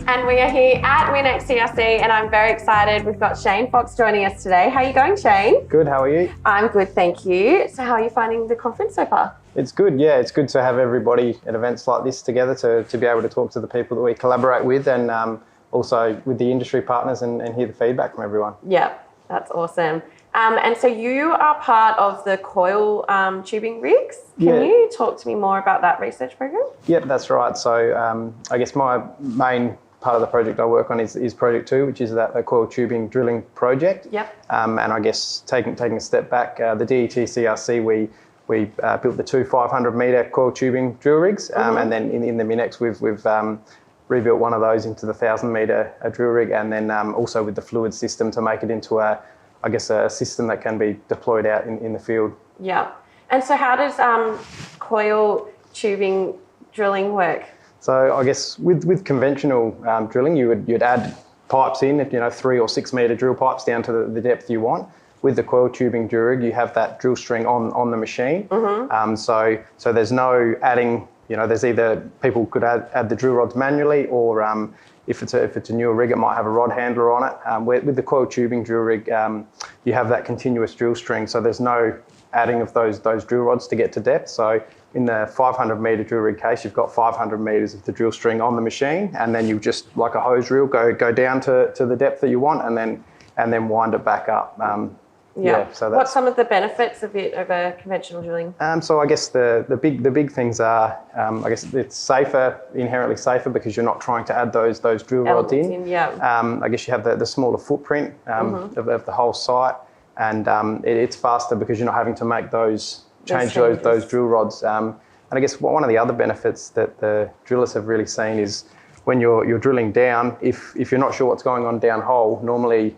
And we are here at WinX CRC and I'm very excited. We've got Shane Fox joining us today. How are you going, Shane? Good, how are you? I'm good, thank you. So how are you finding the conference so far? It's good, yeah. It's good to have everybody at events like this together to be able to talk to the people that we collaborate with and also with the industry partners and hear the feedback from everyone. Yeah, that's awesome. And so you are part of the coil tubing rigs. Can you talk to me more about that research program? Yep, that's right. So I guess my main part of the project I work on is Project 2, which is the coil tubing drilling project. Yep. And I guess taking a step back, the DET CRC, we built the two 500-metre coil tubing drill rigs, and then in the Minex we've rebuilt one of those into the 1,000-metre drill rig, and then also with the fluid system to make it into a system that can be deployed out in the field. Yeah. And so how does coil tubing drilling work? So I guess with conventional drilling, you'd add pipes in, 3 or 6 metre drill pipes down to the depth you want. With the coil tubing drill rig, you have that drill string on the machine. So there's no adding. There's either people could add the drill rods manually, or if it's a newer rig, it might have a rod handler on it. With the coil tubing drill rig, you have that continuous drill string, so there's no adding of those drill rods to get to depth. So in the 500-metre drill rig case, you've got 500 metres of the drill string on the machine, and then you just, like a hose reel, go down to the depth that you want, and then wind it back up. So what's some of the benefits of it over conventional drilling? So I guess the big things are, I guess it's safer, inherently safer, because you're not trying to add those drill rods in. I guess you have the smaller footprint of the whole site, and it's faster because you're not having to make change those drill rods. And I guess one of the other benefits that the drillers have really seen is when you're drilling down, if you're not sure what's going on down hole, normally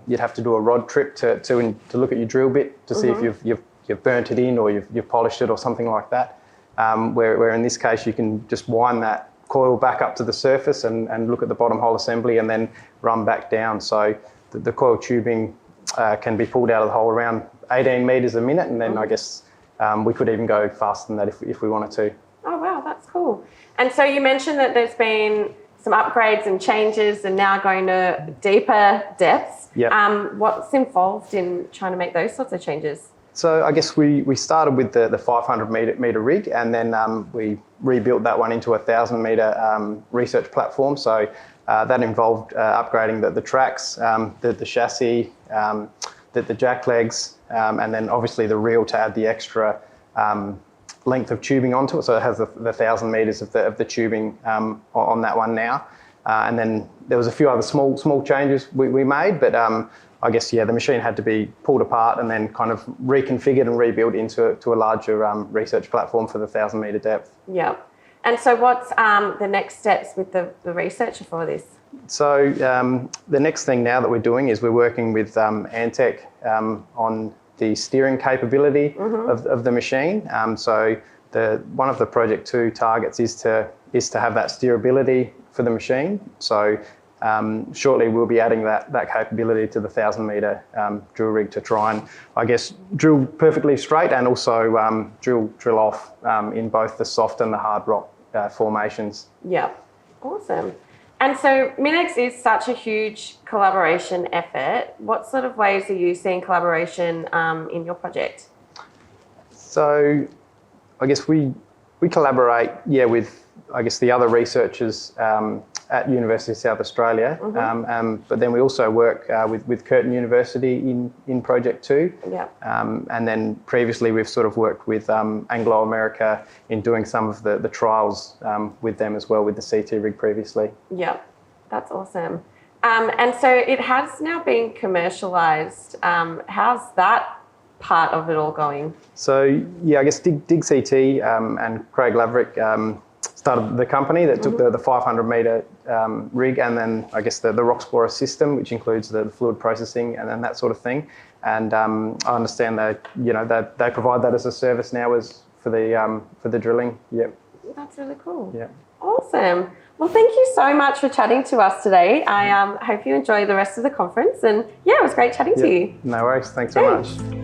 you'd have to do a rod trip to look at your drill bit to see if you've burnt it in or you've polished it or something like that. Where in this case you can just wind that coil back up to the surface and look at the bottom hole assembly and then run back down. So the coil tubing can be pulled out of the hole around 18 metres a minute, and then I guess we could even go faster than that if we wanted to. Oh wow, that's cool. And so you mentioned that there's been some upgrades and changes and now going to deeper depths. Yep. What's involved in trying to make those sorts of changes? So I guess we started with the 500-metre rig, and then we rebuilt that one into a 1,000-metre research platform. So that involved upgrading the tracks, the chassis, the jack legs, and then obviously the reel to add the extra length of tubing onto it, so it has the 1,000 metres of the tubing on that one now. And then there was a few other small changes we made, but I guess the machine had to be pulled apart and then kind of reconfigured and rebuilt into a larger research platform for the 1,000-metre depth. Yeah. And so what's the next steps with the researcher for this? So the next thing now that we're doing is we're working with Antec on the steering capability of the machine. So one of the Project 2 targets is to have that steerability for the machine. So shortly we'll be adding that capability to the 1,000-metre drill rig to try and, I guess, drill perfectly straight and also drill off in both the soft and the hard rock formations. Yeah, awesome. And so Minex is such a huge collaboration effort. What sort of ways are you seeing collaboration in your project? So I guess we collaborate, with, I guess, the other researchers at University of South Australia, but then we also work with Curtin University in Project 2. Yeah. And then previously we've sort of worked with Anglo America in doing some of the trials with them as well, with the CT rig previously. Yeah, that's awesome. And so it has now been commercialised. How's that part of it all going? So I guess Dig CT and Craig Laverick started the company that took the 500-metre rig, and then I guess the Roxplorer system, which includes the fluid processing and then that sort of thing. And I understand that they provide that as a service now for the drilling. Yep. That's really cool. Yeah. Awesome. Well, thank you so much for chatting to us today. I hope you enjoy the rest of the conference, and it was great chatting to you. No worries. Thanks so much.